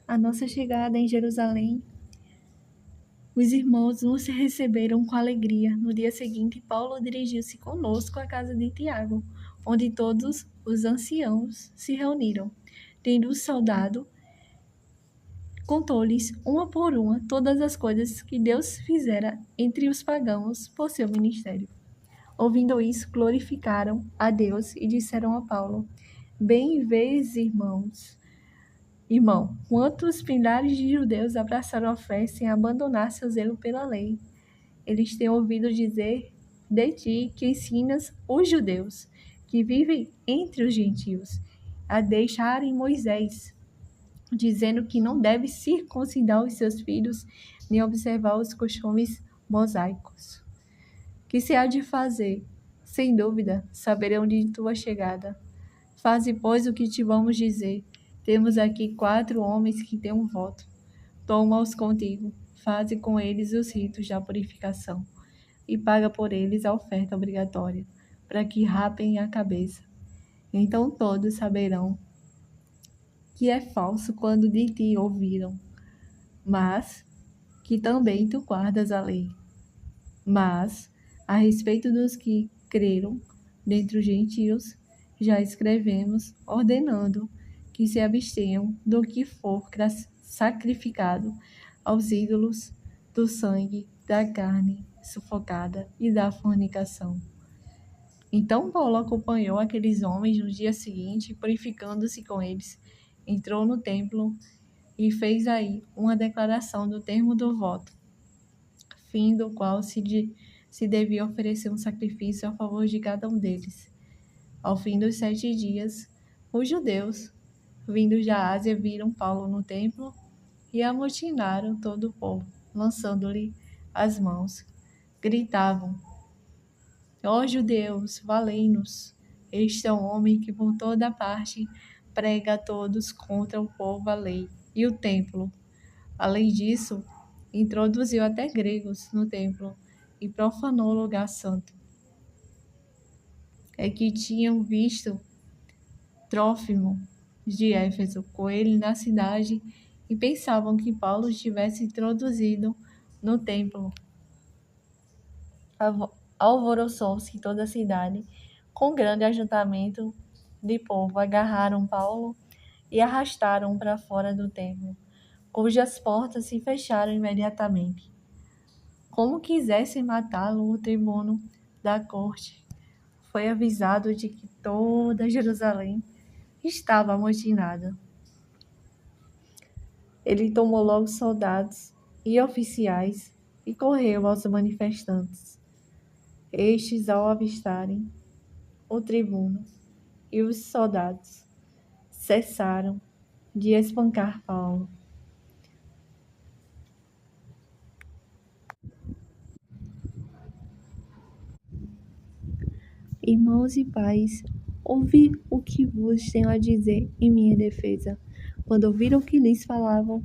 A nossa chegada em Jerusalém, os irmãos nos receberam com alegria. No dia seguinte, Paulo dirigiu-se conosco à casa de Tiago, onde todos os anciãos se reuniram. Tendo o soldado, contou-lhes, uma por uma, todas as coisas que Deus fizera entre os pagãos por seu ministério. Ouvindo isso, glorificaram a Deus e disseram a Paulo: Bem vês, irmão, quantos milhares de judeus abraçaram a fé sem abandonar seu zelo pela lei. Eles têm ouvido dizer de ti que ensinas os judeus, que vivem entre os gentios, a deixarem Moisés, dizendo que não deve circuncidar os seus filhos, nem observar os costumes mosaicos. Que se há de fazer? Sem dúvida, saberão de tua chegada. Faze, pois, o que te vamos dizer. Temos aqui 4 homens que têm um voto. Toma-os contigo, faze com eles os ritos da purificação e paga por eles a oferta obrigatória, para que rapem a cabeça. Então todos saberão que é falso quando de ti ouviram, mas que também tu guardas a lei. Mas, a respeito dos que creram dentre os gentios, já escrevemos, ordenando que se abstenham do que for sacrificado aos ídolos, do sangue, da carne sufocada e da fornicação. Então Paulo acompanhou aqueles homens no dia seguinte, purificando-se com eles, entrou no templo e fez aí uma declaração do termo do voto, fim do qual se devia oferecer um sacrifício a favor de cada um deles. Ao fim dos 7 dias, os judeus, vindos da Ásia, viram Paulo no templo e amotinaram todo o povo, lançando-lhe as mãos. Gritavam: Ó judeus, valei-nos! Este é um homem que por toda parte prega a todos contra o povo a lei e o templo. Além disso, introduziu até gregos no templo e profanou o lugar santo. É que tinham visto Trófimo de Éfeso com ele na cidade e pensavam que Paulo tivesse introduzido no templo. Alvoroçou-se toda a cidade, com grande ajuntamento de povo, agarraram Paulo e arrastaram para fora do templo, cujas portas se fecharam imediatamente. Como quisessem matá-lo, o tribuno da corte foi avisado de que toda Jerusalém estava amotinada. Ele tomou logo soldados e oficiais e correu aos manifestantes. Estes, ao avistarem o tribuno e os soldados, cessaram de espancar Paulo. Irmãos e pais, ouvi o que vos tenho a dizer em minha defesa. Quando ouviram que lhes falavam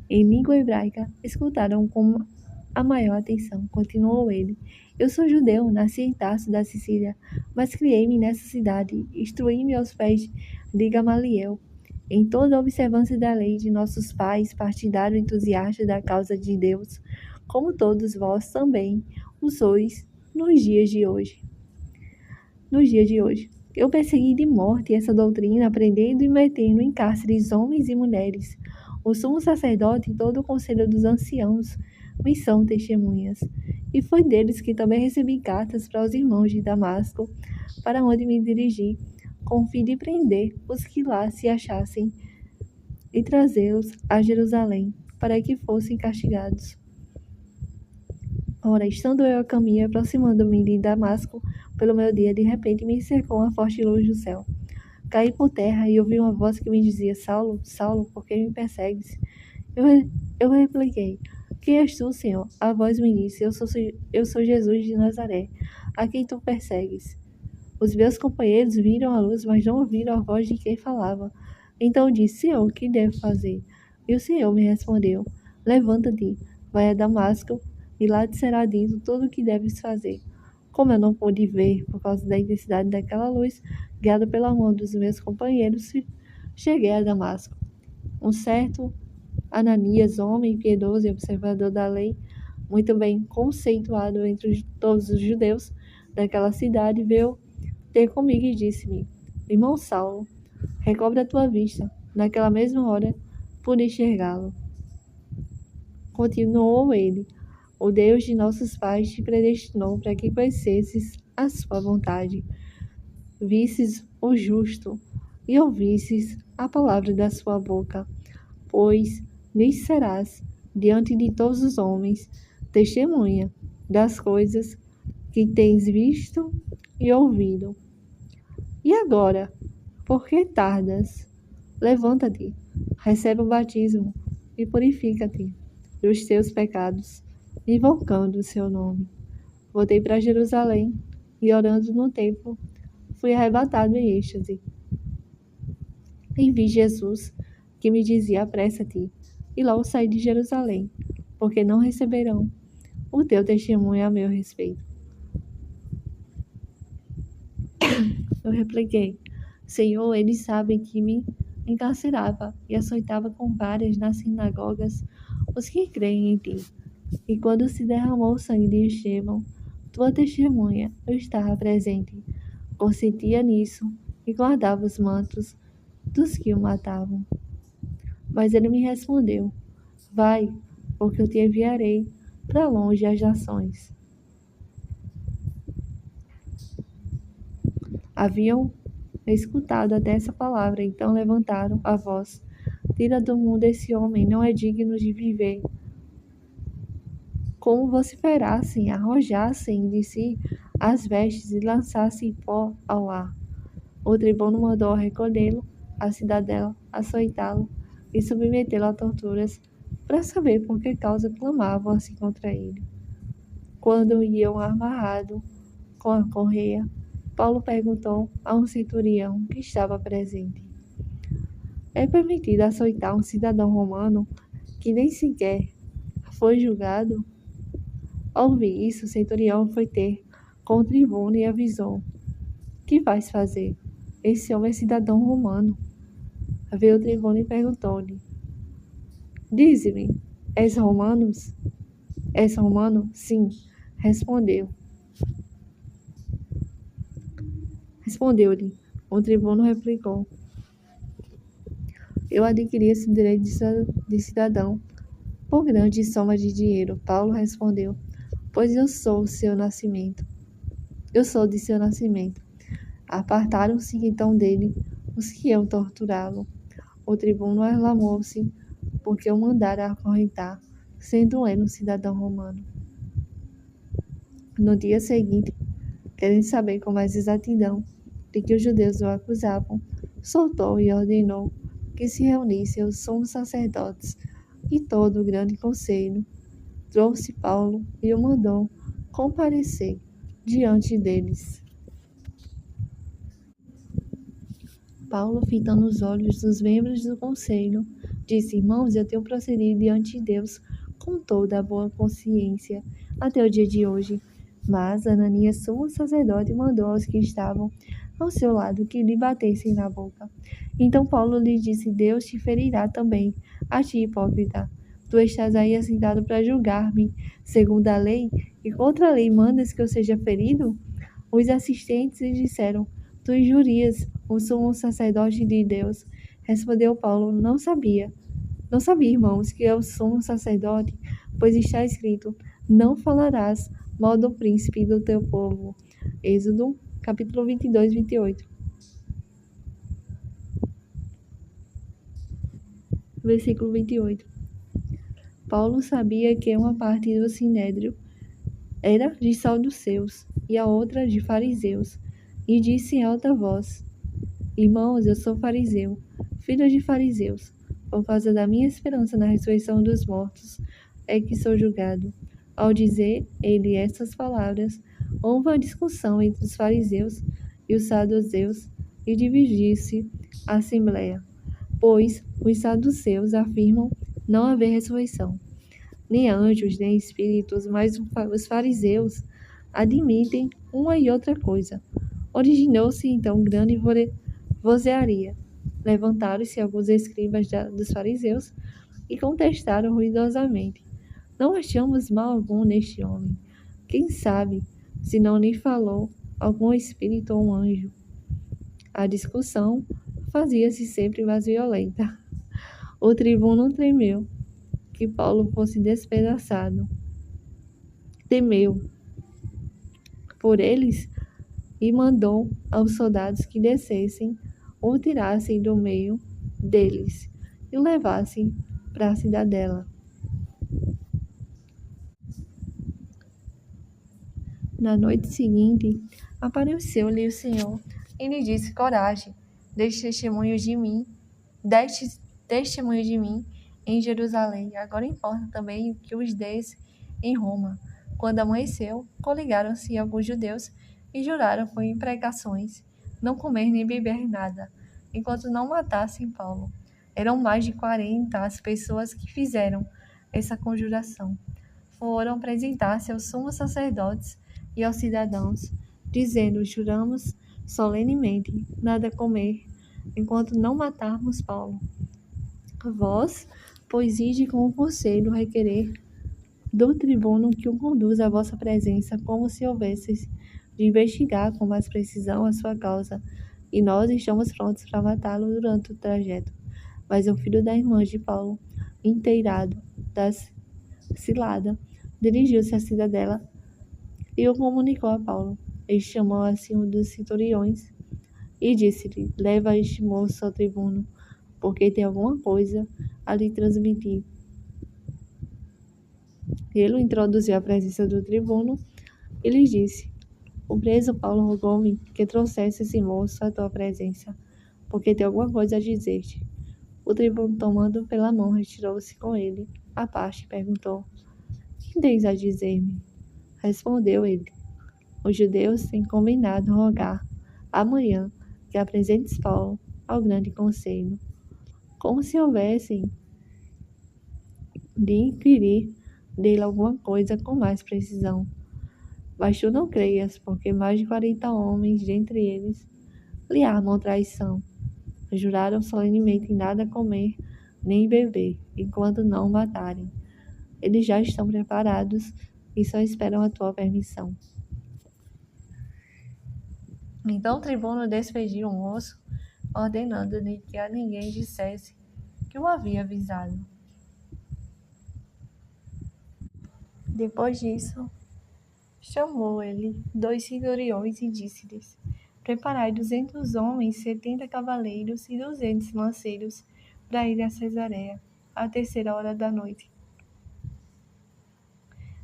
em língua hebraica, escutaram com a maior atenção. Continuou ele: Eu sou judeu, nasci em Tarso da Sicília, mas criei-me nessa cidade, instruí-me aos pés de Gamaliel, em toda a observância da lei de nossos pais, partidário entusiasta da causa de Deus, como todos vós também o sois nos dias de hoje. Eu persegui de morte essa doutrina, prendendo e metendo em cárceres homens e mulheres. O sumo sacerdote e todo o conselho dos anciãos me são testemunhas. E foi deles que também recebi cartas para os irmãos de Damasco, para onde me dirigi, com o fim de prender os que lá se achassem e trazê-los a Jerusalém, para que fossem castigados. Ora, estando eu a caminho, aproximando-me de Damasco, pelo meu dia, de repente me cercou uma forte luz do céu. Caí por terra e ouvi uma voz que me dizia: Saulo, Saulo, por que me persegues? Eu repliquei: Quem és tu, Senhor? A voz me disse: Eu sou Jesus de Nazaré, a quem tu persegues. Os meus companheiros viram a luz, mas não ouviram a voz de quem falava. Então disse: Senhor, o que devo fazer? E o Senhor me respondeu: Levanta-te, vai a Damasco, e lá te será dito tudo o que deves fazer. Como eu não pude ver por causa da intensidade daquela luz, guiado pela mão dos meus companheiros, cheguei a Damasco. Um certo Ananias, homem piedoso e observador da lei, muito bem conceituado entre todos os judeus daquela cidade, veio ter comigo e disse-me: Irmão Saulo, recobra a tua vista. Naquela mesma hora, pude enxergá-lo. Continuou ele: O Deus de nossos pais te predestinou para que conhecesses a sua vontade, visses o justo e ouvisses a palavra da sua boca, pois lhes serás, diante de todos os homens, testemunha das coisas que tens visto e ouvido. E agora, por que tardas? Levanta-te, recebe o batismo e purifica-te dos teus pecados, invocando o seu nome. Voltei para Jerusalém e, orando no templo, fui arrebatado em êxtase. E vi Jesus, que me dizia: apressa-te, e logo saí de Jerusalém, porque não receberão o teu testemunho a meu respeito. Eu repliquei: Senhor, eles sabem que me encarcerava e açoitava com varas nas sinagogas os que creem em ti. E quando se derramou o sangue de Estevão, tua testemunha, eu estava presente, consentia nisso e guardava os mantos dos que o matavam. Mas ele me respondeu: vai, porque eu te enviarei para longe as nações. Haviam escutado até essa palavra, então levantaram a voz: tira do mundo esse homem, não é digno de viver. Como vociferassem, arrojassem de si as vestes e lançassem pó ao ar. O tribuno mandou recolhê-lo à cidadela, açoitá-lo e submetê-lo a torturas, para saber por que causa clamavam assim contra ele. Quando o iam amarrado com a correia, Paulo perguntou a um centurião que estava presente: é permitido açoitar um cidadão romano que nem sequer foi julgado? Ao ouvir isso, o centurião foi ter com o tribuno e avisou: que vais fazer? Esse homem é cidadão romano. Veio o tribuno e perguntou-lhe: dize-me, és romano? És romano? Sim, Respondeu-lhe. O tribuno replicou: eu adquiri esse direito de cidadão por grande soma de dinheiro. Paulo respondeu: pois eu sou de seu nascimento. Apartaram-se então dele os que iam torturá-lo. O tribuno alarmou-se porque o mandara acorrentar, sendo ele um cidadão romano. No dia seguinte, querendo saber com mais exatidão de que os judeus o acusavam, soltou e ordenou que se reunissem os sumos sacerdotes e todo o grande conselho. Trouxe Paulo e o mandou comparecer diante deles. Paulo, fitando os olhos dos membros do conselho, disse: irmãos, eu tenho procedido diante de Deus com toda a boa consciência até o dia de hoje. Mas Ananias, sumo sacerdote, mandou aos que estavam ao seu lado que lhe batessem na boca. Então Paulo lhe disse: Deus te ferirá também, a ti, hipócrita. Tu estás aí assentado para julgar-me segundo a lei, e contra a lei mandas que eu seja ferido? Os assistentes lhe disseram: tu injurias o sumo sacerdote de Deus. Respondeu Paulo: não sabia, irmãos, que é o sumo sacerdote, pois está escrito: não falarás mal do príncipe do teu povo. Êxodo, capítulo 22, 28. Versículo 28. Paulo sabia que uma parte do sinédrio era de saduceus e a outra de fariseus, e disse em alta voz: irmãos, eu sou fariseu, filho de fariseus. Por causa da minha esperança na ressurreição dos mortos, é que sou julgado. Ao dizer ele essas palavras, houve uma discussão entre os fariseus e os saduceus, e dividiu-se a assembleia, pois os saduceus afirmam não haver ressurreição, nem anjos, nem espíritos, mas os fariseus admitem uma e outra coisa. Originou-se então grande vozearia. Levantaram-se alguns escribas dos fariseus e contestaram ruidosamente: Não achamos mal algum neste homem. Quem sabe se não lhe falou algum espírito ou um anjo? A discussão fazia-se sempre mais violenta. O tribuno temeu que Paulo fosse despedaçado. Temeu por eles e mandou aos soldados que descessem ou tirassem do meio deles e o levassem para a cidadela. Na noite seguinte, apareceu-lhe o Senhor e lhe disse: Coragem, deste testemunho de mim em Jerusalém. Agora importa também que os deis em Roma. Quando amanheceu, coligaram-se alguns judeus e juraram com imprecações não comer nem beber nada, enquanto não matassem Paulo. Eram mais de 40 as pessoas que fizeram essa conjuração. Foram apresentar-se aos sumos sacerdotes e aos cidadãos, dizendo: Juramos solenemente nada comer, enquanto não matarmos Paulo. Vós, pois, ide com o conselho requerer do tribuno que o conduza à vossa presença, como se houvesseis de investigar com mais precisão a sua causa, e nós estamos prontos para matá-lo durante o trajeto. Mas o filho da irmã de Paulo, inteirado da cilada, dirigiu-se à cidadela e o comunicou a Paulo. Ele chamou assim um dos centuriões e disse-lhe: Leva este moço ao tribuno, porque tem alguma coisa a lhe transmitir. Ele o introduziu à presença do tribuno e lhe disse: O preso Paulo rogou-me que trouxesse esse moço à tua presença, porque tem alguma coisa a dizer-te. O tribuno, tomando pela mão, retirou-se com ele à parte e perguntou: Que tens a dizer-me? Respondeu ele: Os judeus têm combinado rogar amanhã que apresentes Paulo ao grande conselho, como se houvessem de inquirir dele alguma coisa com mais precisão. Mas tu não creias, porque mais de 40 homens dentre eles lhe armam traição. Juraram solenemente em nada comer nem beber, enquanto não o matarem. Eles já estão preparados e só esperam a tua permissão. Então o tribuno despediu o moço, ordenando-lhe que a ninguém dissesse que o havia avisado. Depois disso, chamou ele 2 centuriões e disse-lhes: Preparai 200 homens, 70 cavaleiros e 200 lanceiros para ir a Cesareia, à 3ª hora da noite.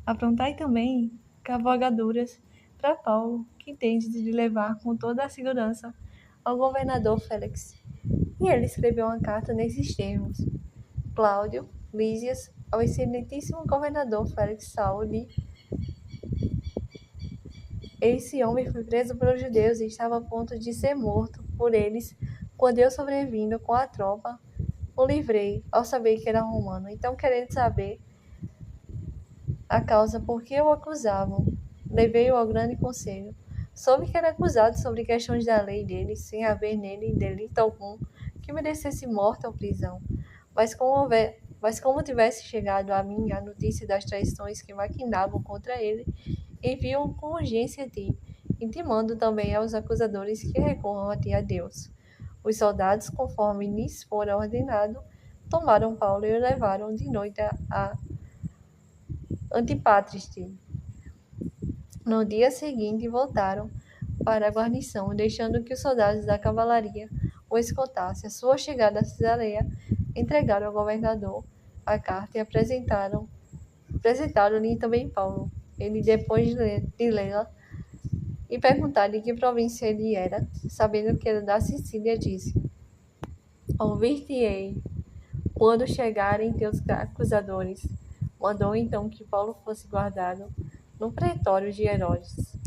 Aprontai também cavalgaduras para Paulo, que tendes de levar com toda a segurança ao governador Félix. E ele escreveu uma carta nesses termos: Cláudio Lísias, ao excelentíssimo governador Félix Sauli. Esse homem foi preso pelos judeus e estava a ponto de ser morto por eles, quando eu, sobrevindo com a tropa, o livrei, ao saber que era romano. Então, querendo saber a causa por que o acusavam, levei-o ao grande conselho. Soube que era acusado sobre questões da lei dele, sem haver nele delito algum que merecesse morte ou prisão. Mas como tivesse chegado a mim a notícia das traições que maquinavam contra ele, envio com urgência a ti, intimando também aos acusadores que recorram a ti a Deus. Os soldados, conforme lhes fora ordenado, tomaram Paulo e o levaram de noite a Antipatriste. No dia seguinte voltaram para a guarnição, deixando que os soldados da cavalaria o escoltassem. A sua chegada a Cesareia, entregaram ao governador a carta e apresentaram-lhe também Paulo. Ele, depois de lê-la e perguntar de que província ele era, sabendo que era da Sicília, disse: Ouvir-te-ei quando chegarem teus acusadores. Mandou então que Paulo fosse guardado no pretório de Herodes.